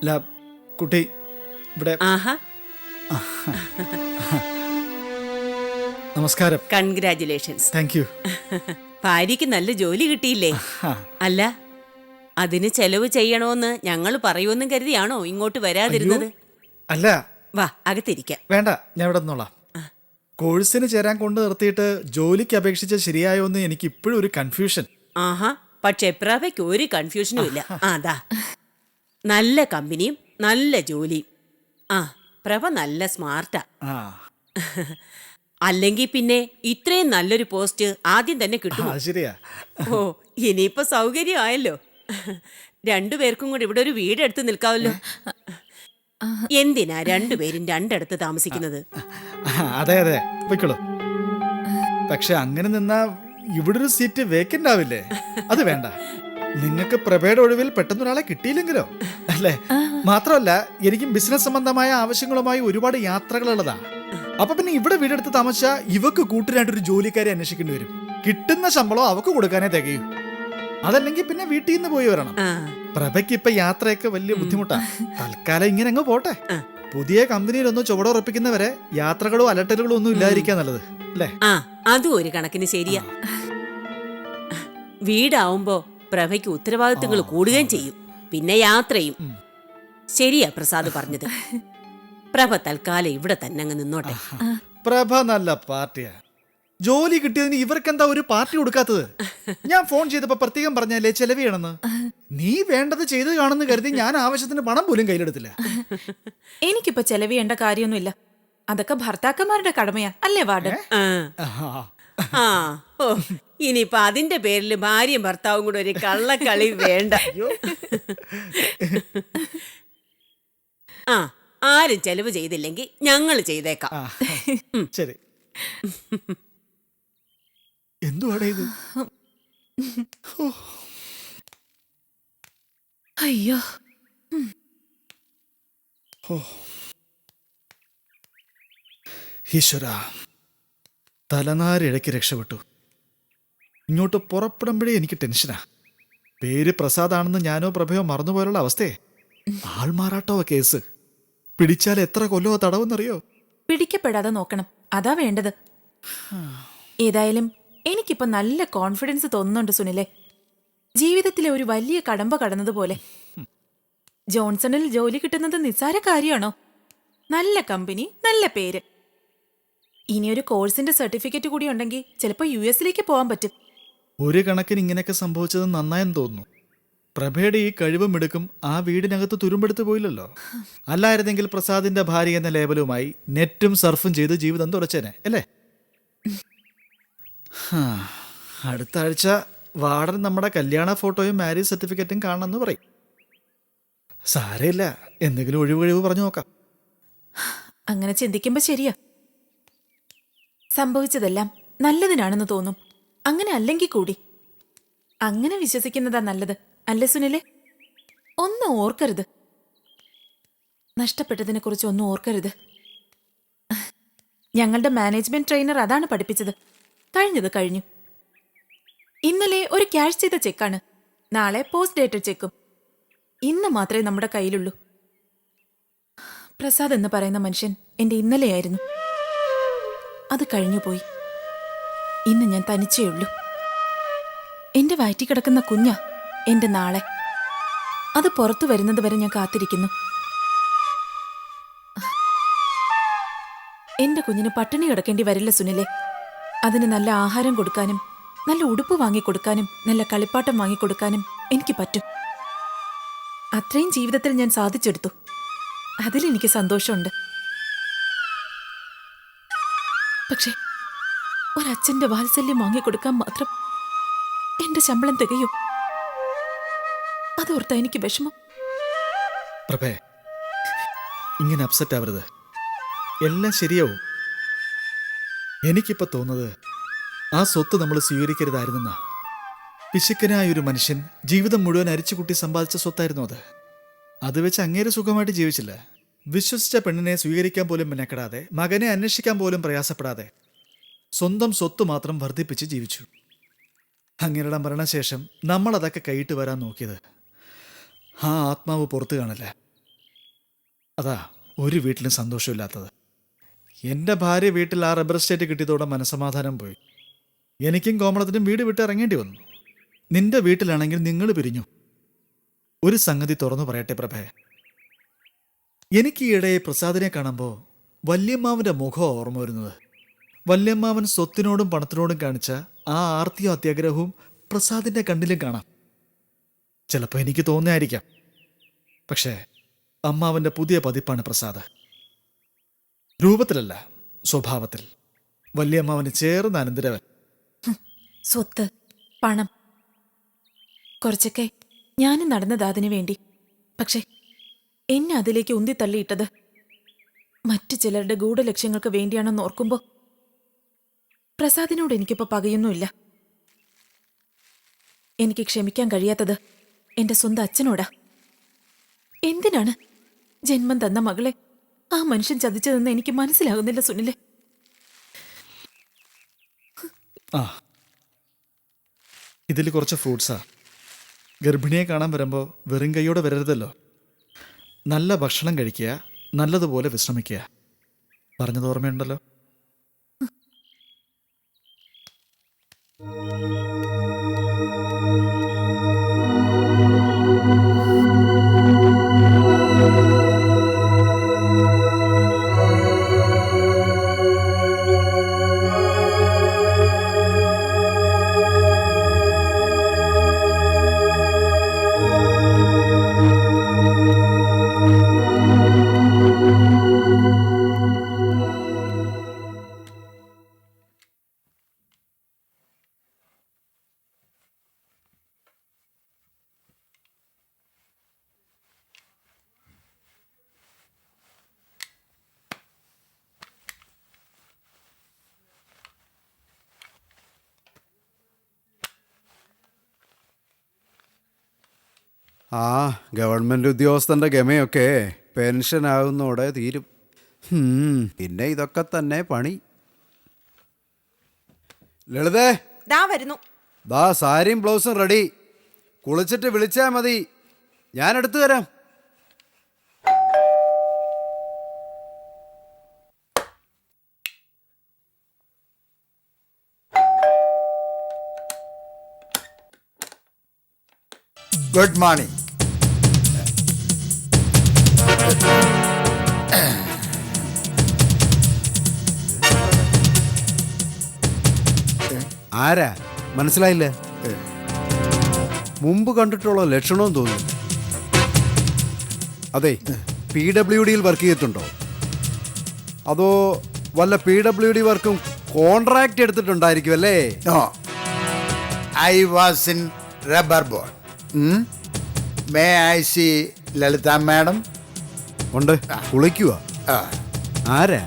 അല്ല കുട്ടി ഇവിടെ. ആഹാ, നമസ്കാരം. കൺഗ്രാറ്റുലേഷൻസ്. Thank you. ഭാര്യയ്ക്ക് നല്ല ജോലി കിട്ടിയില്ലേ? അല്ല, അതിന് ചെലവ് ചെയ്യണോന്ന് ഞങ്ങൾ പറയുമെന്നും കരുതിയാണോ ഇങ്ങോട്ട് വരാതിരുന്നത്? അല്ല, വാ അകത്തിരിക്കാം. വേണ്ട, ഞാൻ ഇവിടെ നിന്നോളാം. കോഴ്സിന് ചേരാൻ കൊണ്ട് നിർത്തിയിട്ട് ജോലിക്ക് അപേക്ഷിച്ച് ശരിയായോ എന്ന് എനിക്ക് ഇപ്പോഴും ഒരു കൺഫ്യൂഷൻ. ആഹാ, പക്ഷെ പ്രഭയ്ക്ക് ഒരു കൺഫ്യൂഷനും ഇല്ല. അതാ, നല്ല കമ്പനിയും നല്ല ജോലിയും. പ്രഭ നല്ല സ്മാർട്ടാ. അല്ലെങ്കിൽ പിന്നെ ഇത്രയും നല്ലൊരു പോസ്റ്റ് ആദ്യം തന്നെ കിട്ടും. ശരിയാ. ഓ, ഇനിയിപ്പോ സൗകര്യമായല്ലോ. രണ്ടുപേർക്കും കൂടി ഇവിടെ ഒരു വീടെടുത്ത് നിൽക്കാവല്ലോ. എന്തിനാ രണ്ടുപേരും രണ്ടിടത്ത് താമസിക്കുന്നത്? അതെ അതെ, പൊയ്ക്കോളൂ. പക്ഷെ അങ്ങനെ നിന്നാ ഇവിടെ ഒരു സീറ്റ് വേക്കന്റ് ആവില്ലേ? അത് വേണ്ട. നിങ്ങൾക്ക് പ്രഭയുടെ ഒഴിവിൽ പെട്ടെന്നൊരാളെ കിട്ടിയില്ലെങ്കിലോ? അല്ലേ? മാത്രമല്ല, എനിക്കും ബിസിനസ് സംബന്ധമായ ആവശ്യങ്ങളുമായി ഒരുപാട് യാത്രകളുള്ളതാ. അപ്പൊ പിന്നെ ഇവിടെ വീടെടുത്ത് താമസിച്ചാ ഇവക്ക് കൂട്ടിനായിട്ടൊരു ജോലിക്കാരെ അന്വേഷിക്കേണ്ടി വരും. കിട്ടുന്ന ശമ്പളം അവക്ക് കൊടുക്കാനേ തികയൂ. അതല്ലെങ്കിൽ പിന്നെ വീട്ടിൽ നിന്ന് പോയി വരണം. പ്രഭയ്ക്ക് ഇപ്പൊ യാത്രയൊക്കെ വലിയ ബുദ്ധിമുട്ടാ. തൽക്കാലം ഇങ്ങനെ അങ്ങ് പോട്ടെ. പുതിയ കമ്പനിയിലൊന്നും ചുവടുറപ്പിക്കുന്നവരെ യാത്രകളോ അലട്ടലുകളോ ഒന്നും ഇല്ലാതിരിക്കാൻ നല്ലത്, അല്ലേ? അതും ഒരു കണക്കിന് ശരിയാ. വീടാവുമ്പോ പ്രഭയ്ക്ക് ഉത്തരവാദിത്തങ്ങൾ കൂടുകയും ചെയ്യും, പിന്നെ യാത്രയും. ശരിയാ പ്രസാദ് പറഞ്ഞത്. പ്രഭ തൽക്കാലം ഇവിടെ തന്നെ അങ്ങ് നിന്നോട്ടെ. പ്രഭ നല്ല പാർട്ടിയാ. ജോലി കിട്ടിയതിന് ഇവർക്കെന്താ ഒരു പാർട്ടി കൊടുക്കാത്തത്? ഞാൻ ഫോൺ ചെയ്തപ്പോ പ്രത്യേകം പറഞ്ഞല്ലേ ചെലവ് ചെയ്യണമെന്ന്. നീ വേണ്ടത് ചെയ്ത് കാണുന്നു കരുതി ഞാൻ ആവശ്യത്തിന് പണം പോലും കയ്യിലെടുത്തില്ല. എനിക്കിപ്പോ ചെലവ് ചെയ്യേണ്ട കാര്യമൊന്നുമില്ല. അതൊക്കെ ഭർത്താക്കന്മാരുടെ കടമയാ, അല്ലേ വാർഡൻ? ഓ, ഇനിയിപ്പൊ അതിന്റെ പേരിൽ ഭാര്യയും ഭർത്താവും കൂടെ ഒരു കള്ളക്കളി വേണ്ട. ആരും ചെലവ് ചെയ്തില്ലെങ്കിൽ ഞങ്ങൾ ചെയ്തേക്കാം. ശരി. എന്തുവാടേ ഇത്? അയ്യോ, ഈശ്വരാ, തലനാരിഴയ്ക്ക് രക്ഷപ്പെട്ടു. ഇങ്ങോട്ട് പുറപ്പെടുമ്പോഴേ എനിക്ക് ടെൻഷനാ. പേര് പ്രസാദാണെന്ന് ഞാനോ പ്രഭയോ മറന്നുപോലുള്ള അവസ്ഥയെ. ആൾമാറാട്ടോ കേസ്. പിടിച്ചാൽ എത്ര കൊല്ലോ തടവെന്നറിയോ? പിടിക്കപ്പെടാതെ നോക്കണം, അതാ വേണ്ടത്. ഏതായാലും എനിക്കിപ്പോ നല്ല കോൺഫിഡൻസ് തോന്നുന്നുണ്ട് സുനിലെ. ജീവിതത്തിലെ ഒരു വലിയ കടമ്പ കടന്നതുപോലെ. ജോൺസണിൽ ജോലി കിട്ടുന്നത് നിസ്സാര കാര്യമാണോ? നല്ല കമ്പനി, നല്ല പേര്. ഇനിയൊരു കോഴ്സിന്റെ സർട്ടിഫിക്കറ്റ് കൂടി ഉണ്ടെങ്കിൽ ചിലപ്പോ US പോവാൻ പറ്റും. ഒരു കണക്കിന് ഇങ്ങനെയൊക്കെ സംഭവിച്ചത് നന്നായെന്ന് തോന്നുന്നു. പ്രഭയുടെ ഈ കഴിവും എടുക്കും ആ വീടിനകത്ത് തുരുമ്പെടുത്ത് പോയില്ലല്ലോ. അല്ലായിരുന്നെങ്കിൽ പ്രസാദിന്റെ ഭാര്യ എന്ന ലേബലുമായി നെറ്റും സർഫും ചെയ്ത് ജീവിതം തുറച്ചേനെ, അല്ലേ? അടുത്ത ആഴ്ച വാർഡൻ നമ്മുടെ കല്യാണ ഫോട്ടോയും മാരേജ് സർട്ടിഫിക്കറ്റും കാണണമെന്ന് പറയും. സാരമില്ല, എന്തെങ്കിലും ഒഴിവ് പറഞ്ഞു നോക്കാം. അങ്ങനെ ചിന്തിക്കുമ്പോ ശരിയാ. സംഭവിച്ചതെല്ലാം നല്ലതിനാണെന്ന് തോന്നും. അങ്ങനെ അല്ലെങ്കിൽ കൂടി അങ്ങനെ വിശ്വസിക്കുന്നതാ നല്ലത്, അല്ലേ സുനിലെ? ഒന്നും ഓർക്കരുത്, നഷ്ടപ്പെട്ടതിനെ കുറിച്ച് ഒന്നും ഓർക്കരുത്. ഞങ്ങളുടെ മാനേജ്മെന്റ് ട്രെയിനർ അതാണ് പഠിപ്പിച്ചത്. കഴിഞ്ഞത് കഴിഞ്ഞു. ഇന്നലെ ഒരു ക്യാഷ് ചെയ്ത ചെക്കാണ്, നാളെ പോസ്റ്റ് ഡേറ്റഡ് ചെക്കും. ഇന്ന് മാത്രമേ നമ്മുടെ കയ്യിലുള്ളൂ. പ്രസാദ് എന്ന് പറയുന്ന മനുഷ്യൻ എന്റെ ഇന്നലെയായിരുന്നു. അത് കഴിഞ്ഞുപോയി. ഇന്ന് ഞാൻ തനിച്ചേ ഉള്ളൂ. എന്റെ വയറ്റിൽ കിടക്കുന്ന കുഞ്ഞാ എന്റെ നാളെ. അത് പുറത്തു വരുന്നത് വരെ ഞാൻ കാത്തിരിക്കുന്നു. എന്റെ കുഞ്ഞിന് പട്ടിണി കിടക്കേണ്ടി വരില്ല സുനിലെ. അതിന് നല്ല ആഹാരം കൊടുക്കാനും നല്ല ഉടുപ്പ് വാങ്ങിക്കൊടുക്കാനും നല്ല കളിപ്പാട്ടം വാങ്ങിക്കൊടുക്കാനും എനിക്ക് പറ്റും. അത്രയും ജീവിതത്തിൽ ഞാൻ സാധിച്ചെടുത്തു. അതിലെനിക്ക് സന്തോഷമുണ്ട്. പക്ഷേ ഒരച്ഛന്റെ വാത്സല്യം വാങ്ങിക്കൊടുക്കാൻ മാത്രം എന്റെ ശമ്പളം തികയോ? അതോർത്താ എനിക്ക് വിഷമം. പ്രഭേ, ഇങ്ങനെ അപ്സെറ്റ് ആവരുത്. എല്ലാം ശരിയാവും. എനിക്കിപ്പോ തോന്നുന്നത് ആ സ്വത്ത് നമ്മൾ സ്വീകരിക്കരുതായിരുന്നെന്നാ. പിശുക്കനായൊരു മനുഷ്യൻ ജീവിതം മുഴുവൻ അരിച്ചുകുട്ടി സമ്പാദിച്ച സ്വത്തായിരുന്നു അത്. അത് വെച്ച് അങ്ങേരെ സുഖമായിട്ട് ജീവിച്ചില്ല. വിശ്വസിച്ച പെണ്ണിനെ സ്വീകരിക്കാൻ പോലും മെനക്കെടാതെ, മകനെ അന്വേഷിക്കാൻ പോലും പ്രയാസപ്പെടാതെ സ്വന്തം സ്വത്ത് മാത്രം വർദ്ധിപ്പിച്ച് ജീവിച്ചു. അങ്ങേരുടെ മരണശേഷം നമ്മളതൊക്കെ കൈയിട്ട് വരാൻ നോക്കിയത്. ആ ആത്മാവ് പുറത്തു കാണില്ല. അതാ ഒരു വീട്ടിലും സന്തോഷമില്ലാത്തത്. എൻ്റെ ഭാര്യ വീട്ടിൽ ആ റബ്ബർ എസ്റ്റേറ്റ് കിട്ടിയതോടെ മനസ്സമാധാനം പോയി. എനിക്കും കോമളത്തിനും വീട് വിട്ട് ഇറങ്ങേണ്ടി വന്നു. നിന്റെ വീട്ടിലാണെങ്കിൽ നിങ്ങൾ പിരിഞ്ഞു. ഒരു സംഗതി തുറന്നു പറയട്ടെ പ്രഭേ, എനിക്ക് ഈയിടെ പ്രസാദിനെ കാണുമ്പോൾ വല്യമ്മാവൻ്റെ മുഖം ഓർമ്മ വരുന്നത്. വല്യമ്മാവൻ സ്വത്തിനോടും പണത്തിനോടും കാണിച്ച ആ ആർത്തിയും അത്യാഗ്രഹവും പ്രസാദിന്റെ കണ്ണിലും കാണാം. ചിലപ്പോൾ എനിക്ക് തോന്നിയായിരിക്കാം. പക്ഷേ അമ്മാവന്റെ പുതിയ പതിപ്പാണ് പ്രസാദ്. രൂപത്തിലല്ല, സ്വഭാവത്തിൽ. വല്യമ്മാവന് ചേർന്ന് അനന്തരവൻ. സ്വത്ത്, പണം, കുറച്ചൊക്കെ ഞാനും നടന്നത് അതിനു വേണ്ടി. പക്ഷെ എന്നെ അതിലേക്ക് ഉന്തിത്തള്ളിയിട്ടത് മറ്റു ചിലരുടെ ഗൂഢലക്ഷ്യങ്ങൾക്ക് വേണ്ടിയാണെന്ന് ഓർക്കുമ്പോൾ പ്രസാദിനോട് എനിക്കിപ്പോൾ പകയൊന്നുമില്ല. എനിക്ക് ക്ഷമിക്കാൻ കഴിയാത്തത് എന്റെ സ്വന്തം അച്ഛനോടാ. എന്തിനാണ് ജന്മം തന്ന മകളെ ആ മനുഷ്യൻ ചതിച്ചതെന്ന് എനിക്ക് മനസ്സിലാകുന്നില്ല സുനിലെ. ആ, ഇതിൽ കുറച്ച് ഫ്രൂട്ട്സാ. ഗർഭിണിയെ കാണാൻ വരുമ്പോൾ വെറും കൈയോടെ വരരുതല്ലോ. നല്ല ഭക്ഷണം കഴിക്കുക, നല്ലതുപോലെ വിശ്രമിക്കുക. പറഞ്ഞത് ഓർമ്മയുണ്ടല്ലോ. ആ ഗവൺമെൻറ് ഉദ്യോഗസ്ഥൻ്റെ ഗമയൊക്കെ പെൻഷനാകുന്നതോടെ തീരും. പിന്നെ ഇതൊക്കെ തന്നെ പണി. ലളിതേ, ദാ വരുന്നു. ദാ സാരിയും ബ്ലൗസും റെഡി. കുളിച്ചിട്ട് വിളിച്ചാൽ മതി, ഞാൻ എടുത്തു തരാം. Good morning. ആരാ മനസ്സിലായില്ല? മുമ്പ് കണ്ടിട്ടുള്ള ലക്ഷണവും തോന്നുന്നു. അതെ, PWDയിൽ വർക്ക് ചെയ്തിട്ടുണ്ടോ? അതോ വല്ല PWD വർക്കും കോൺട്രാക്ട് എടുത്തിട്ടുണ്ടായിരിക്കും അല്ലേ? No, I was in rubber board. May I see Lalitha madam? ഉണ്ട്, കുളിക്കുക. ആരാ?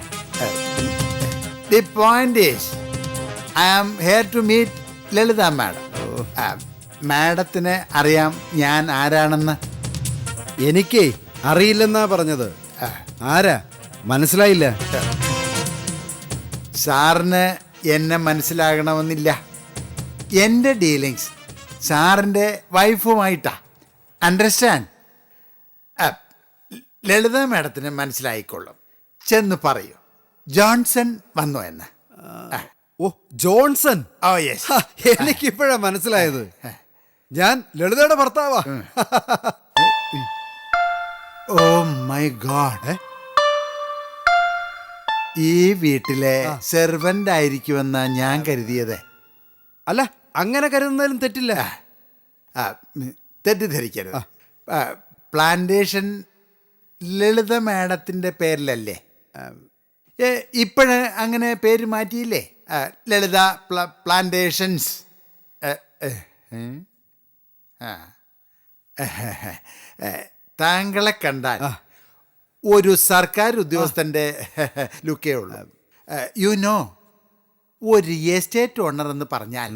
The point is I am here to meet Lalitha madam. മാഡത്തിന് അറിയാം ഞാൻ ആരാണെന്ന്. എനിക്കേ അറിയില്ലെന്നാ പറഞ്ഞത്. ആരാ മനസ്സിലായില്ല? സാറിന് എന്നെ മനസ്സിലാകണമെന്നില്ല. എൻ്റെ ഡീലിങ്സ് സാറിൻ്റെ വൈഫുമായിട്ടാ. അണ്ടർസ്റ്റാൻഡ്? ലളിത മാഡത്തിന് മനസ്സിലായിക്കൊള്ളും. ചെന്ന് പറയൂ ജോൺസൺ വന്നു എന്ന്. ഓ, ജോൺസൺ. ഓ യെസ്, എനിക്കിപ്പോഴാ മനസ്സിലായത്. ഞാൻ ലളിതയുടെ ഭർത്താവാ. ഓ മൈ ഗോഡ്, ഈ വീട്ടിലെ സെർവൻ്റ് ആയിരിക്കുമെന്നാ ഞാൻ കരുതിയത്. അല്ല, അങ്ങനെ കരുതുന്നതിലും തെറ്റില്ല. തെറ്റിദ്ധരിക്കരുത്. പ്ലാന്റേഷൻ ലളിത മാഡത്തിൻ്റെ പേരിലല്ലേ? ഇപ്പോഴ് അങ്ങനെ പേര് മാറ്റിയില്ലേ? ലളിത പ്ലാന്റേഷൻസ്. താങ്കളെ കണ്ടാൽ ഒരു സർക്കാർ ഉദ്യോഗസ്ഥൻ്റെ ലുക്കേ ഉള്ളൂ. യു നോ, ഒരു എസ്റ്റേറ്റ് ഓണർ എന്ന് പറഞ്ഞാൽ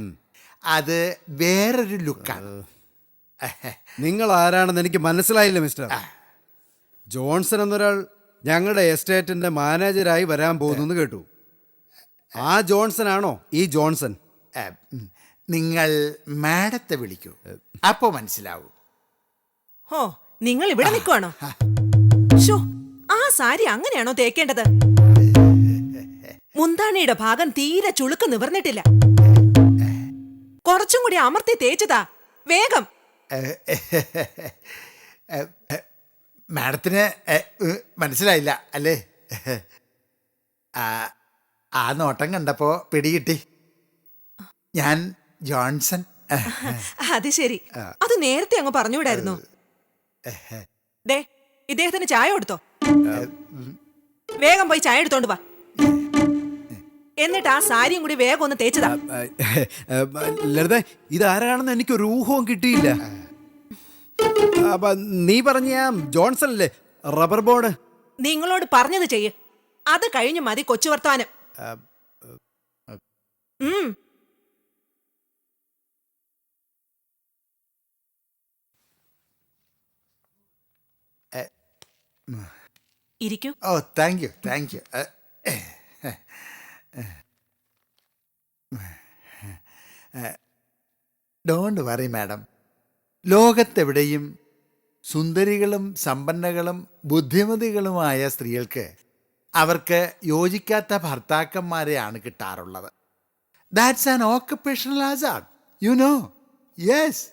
അത് വേറൊരു ലുക്കാണ്. നിങ്ങൾ ആരാണെന്ന് എനിക്ക് മനസ്സിലായില്ല മിസ്റ്റർ. ജോൺസൺ എന്നൊരാൾ ഞങ്ങളുടെ എസ്റ്റേറ്റിന്റെ മാനേജരായി വരാൻ പോകുന്നു കേട്ടു. ആ ജോൺസൺ ആണോ ഈ ജോൺസൺ? നിങ്ങൾ മാഡത്തെ വിളിക്കൂ, അപ്പോ മനസ്സിലാവൂ. ഹോ, നിങ്ങൾ ഇവിടെ നിൽക്കുവാണോ? ഷോ, സാരി അങ്ങനെയാണോ തേക്കേണ്ടത്? മുന്താണിയുടെ ഭാഗം തീരെ ചുളുക്ക് നിവർന്നിട്ടില്ല. കുറച്ചും കൂടി അമർത്തി തേച്ചതാ. വേഗം. മാഡത്തിന് മനസ്സിലായില്ല അല്ലേ? ആ നോട്ടം കണ്ടപ്പോ പിടികിട്ടി. ഞാൻ ജോൺസൺ. അത് ശരി. അത് നേരത്തെ അങ്ങ് പറഞ്ഞുവിടായിരുന്നു. ദേ, ഇദ്ദേഹത്തിന് ചായ കൊടുത്തോ? വേഗം പോയി ചായ എടുത്തോണ്ട് വാ. എന്നിട്ട് ആ സാരിയും കൂടി വേഗം ഒന്ന് തേച്ചതാ. ലളിത, ഇതാരാണെന്ന് എനിക്കൊരു ഊഹവും കിട്ടിയില്ല. അപ്പൊ നീ പറഞ്ഞ ആ ജോൺസൺ അല്ലേ, റബ്ബർ ബോർഡ്? നിങ്ങളോട് പറഞ്ഞത് ചെയ്യ്. അത് കഴിഞ്ഞ് മതി കൊച്ചു വർത്താനം. ഇരിക്കൂ. ഓ, thank you, thank you. Don't worry madam. ലോകത്തെവിടെയും സുന്ദരികളും സമ്പന്നകളും ബുദ്ധിമതികളുമായ സ്ത്രീകൾക്ക് അവർക്ക് യോജിക്കാത്ത ഭർത്താക്കന്മാരെയാണ് കിട്ടാറുള്ളത്. That's an occupational hazard, you know. Yes.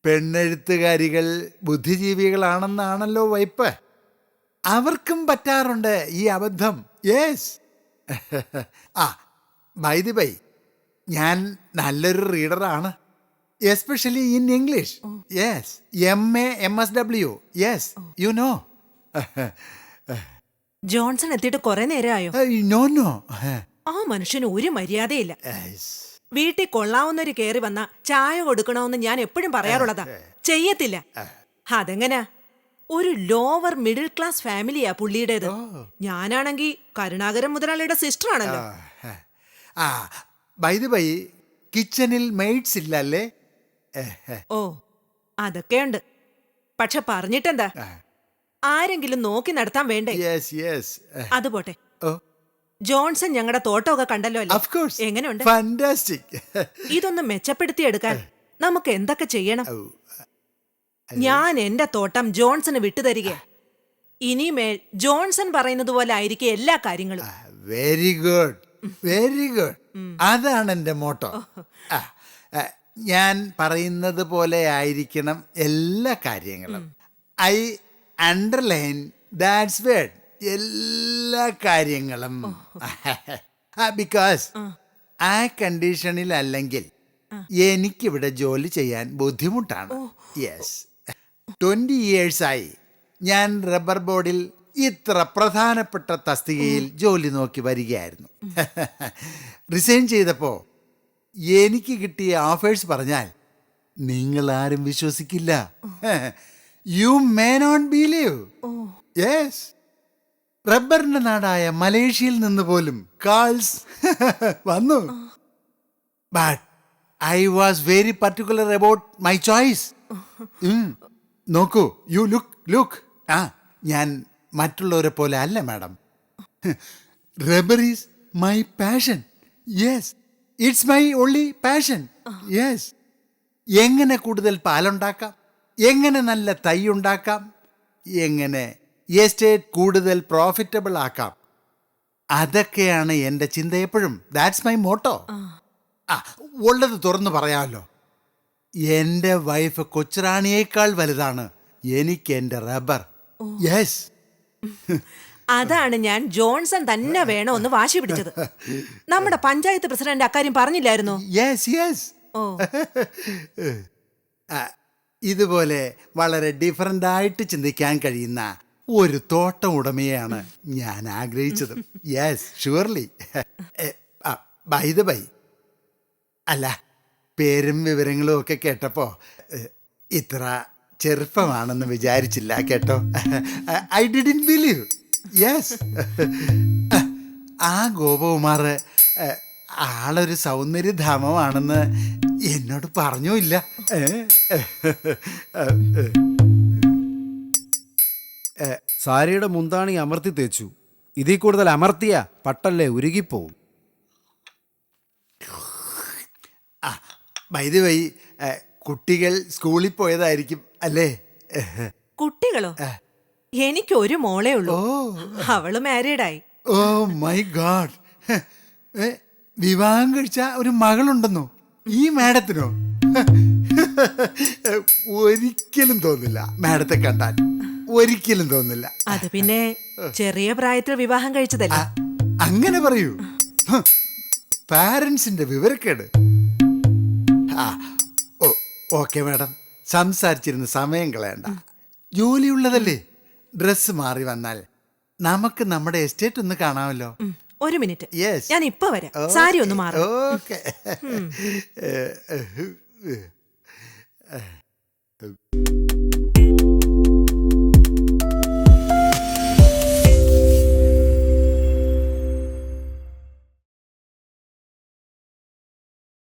പെണ്ണെഴുത്തുകാരികൾ ബുദ്ധിജീവികളാണെന്നാണല്ലോ വൈപ്പ്. അവർക്കും പറ്റാറുണ്ട് ഈ അബദ്ധം. യെസ്. ആ, ബൈ ദി ബൈ, ഞാൻ നല്ലൊരു റീഡറാണ്, especially in English. Yes, MA MSW. Yes, you know. Johnson എത്തിയിട്ട് കുറെ നേരമായോ? No no. ആ മനുഷ്യന് ഒരു മര്യാദയില്ല. വീട്ടിൽ കൊള്ളാവുന്നൊരു കേറി വന്ന ചായ കൊടുക്കണമെന്ന് ഞാൻ എപ്പോഴും പറയാറുള്ളതാ. ചെയ്യത്തില്ല. അതെങ്ങനാ? ഒരു ലോവർ മിഡിൽ ക്ലാസ് ഫാമിലിയാ പുള്ളിയുടേത്. ഞാനാണെങ്കി കരുണാകരൻ മുതലാളിയുടെ സിസ്റ്റർ ആണല്ലോ. ആ, ബൈ ദി ബൈ, കിച്ചണിൽ മെയ്ഡ്സ് ഇല്ല അല്ലേ? ഓ, അതൊക്കെയുണ്ട്. പക്ഷെ പറഞ്ഞിട്ടെന്താ, ആരെങ്കിലും നോക്കി നടത്താൻ വേണ്ടേ? Yes yes. അത് പോട്ടെ. ഓ, ജോൺസൺ ഞങ്ങളുടെ തോട്ടമൊക്കെ കണ്ടല്ലോ അല്ലേ? Of course. എങ്ങനെയുണ്ട്? ഫാന്റാസ്റ്റിക്. ഇതൊന്ന് മെച്ചപ്പെടുത്തിയെടുക്കാൻ നമുക്ക് എന്തൊക്കെ ചെയ്യണം? ഞാൻ എന്റെ തോട്ടം ജോൺസന് വിട്ടുതരിക. ഇനിമേൽ ജോൺസൺ പറയുന്നത് പോലെ ആയിരിക്കും എല്ലാ കാര്യങ്ങളും. Very good, very good. അതാണ് എൻ്റെ മോട്ടോ. ഞാൻ പറയുന്നത് പോലെ ആയിരിക്കണം എല്ലാ കാര്യങ്ങളും. I underline that's word. എല്ലാ കാര്യങ്ങളും. ബിക്കോസ് ആ കണ്ടീഷനിൽ അല്ലെങ്കിൽ എനിക്കിവിടെ ജോലി ചെയ്യാൻ ബുദ്ധിമുട്ടാണ്. യെസ്, 20 yearsആയി ഞാൻ റബ്ബർ ബോർഡിൽ ഇത്ര പ്രധാനപ്പെട്ട തസ്തികയിൽ ജോലി നോക്കി വരികയായിരുന്നു. റിസൈൻ ചെയ്തപ്പോൾ എനിക്ക് കിട്ടിയ ഓഫേഴ്സ് പറഞ്ഞാൽ നിങ്ങൾ ആരും വിശ്വസിക്കില്ല. You may not believe. Yes, റബ്ബറിന്റെ നാടായ മലേഷ്യയിൽ നിന്ന് പോലും കാൾസ് വന്നു. But I was very particular about my choice. നോക്കൂ, യു ലുക്ക്. ഞാൻ മറ്റുള്ളവരെ പോലെ അല്ല madam. Rubber is my passion. Yes, it's my only passion. Yes, എങ്ങനെ കൂടുതൽ പാലുണ്ടാക്കാം, എങ്ങനെ നല്ല തൈ ഉണ്ടാക്കാം, എങ്ങനെ എസ്റ്റേറ്റ് കൂടുതൽ പ്രോഫിറ്റബിൾ ആക്കാം, അതൊക്കെയാണ് എൻ്റെ ചിന്ത എപ്പോഴും. That's my motto. ഉള്ളത് തുറന്നു പറയാമല്ലോ, എൻ്റെ വൈഫ് കൊച്ചുറാണിയേക്കാൾ വലുതാണ് എനിക്ക് എൻ്റെ റബ്ബർ. യെസ്. അതാണ് ഞാൻ ജോൺസൺ തന്നെ വേണമെന്ന് വാശി പിടിച്ചത്. നമ്മുടെ പഞ്ചായത്ത് പ്രസിഡന്റ് അക്കാര്യം പറഞ്ഞില്ലായിരുന്നു? Yes yes. ഓ, ഇതുപോലെ വളരെ ഡിഫറൻ്റ് ആയിട്ട് ചിന്തിക്കാൻ കഴിയുന്ന ഒരു തോട്ടം ഉടമയാണ് ഞാൻ ആഗ്രഹിച്ചത്. Yes, surely. By the by, അല്ല, പേരും വിവരങ്ങളും ഒക്കെ കേട്ടപ്പോൾ ഇത്ര ചെറുപ്പമാണെന്ന് വിചാരിച്ചില്ല കേട്ടോ. I didn't believe. യെസ്. ആ ഗോപകുമാർ ആളൊരു സൗന്ദര്യധാമമാണെന്ന് എന്നോട് പറഞ്ഞുമില്ല. സാരിയുടെ മുന്താണി അമർത്തി തേച്ചു. ഇതിൽ കൂടുതൽ അമർത്തിയ പട്ടല്ലേ ഉരുകിപ്പോവും. ബൈ ദി വൈ, കുട്ടികൾ സ്കൂളിൽ പോയതായിരിക്കും അല്ലേ? കുട്ടികളോ? എനിക്ക് ഒരു മോളേ ഉള്ളൂ. അവള് മാരീഡായി. ഓ മൈ ഗാഡ്, വിവാഹം കഴിച്ച ഒരു മകളുണ്ടെന്നോ ഈ മാഡത്തിനോ? ഒരിക്കലും തോന്നില്ല മാഡത്തെ കണ്ടാൽ, ഒരിക്കലും തോന്നില്ല. അത് പിന്നെ ചെറിയ പ്രായത്തിൽ വിവാഹം കഴിച്ചതല്ലേ. അങ്ങനെ പറയൂ. പാരൻസിന്റെ വിവരക്കേട്. ഓക്കെ മാഡം, സംസാരിച്ചിരുന്ന് സമയം കളയണ്ട. ജോലിയുള്ളതല്ലേ, ഡ്രസ്സ് മാറി വന്നാൽ നമുക്ക് നമ്മുടെ എസ്റ്റേറ്റ് ഒന്ന് കാണാമല്ലോ. ഒരു മിനിറ്റ്, Yes. ഞാൻ ഇപ്പൊ വരാം. സാരി ഒന്ന് മാറും. ഓക്കെ.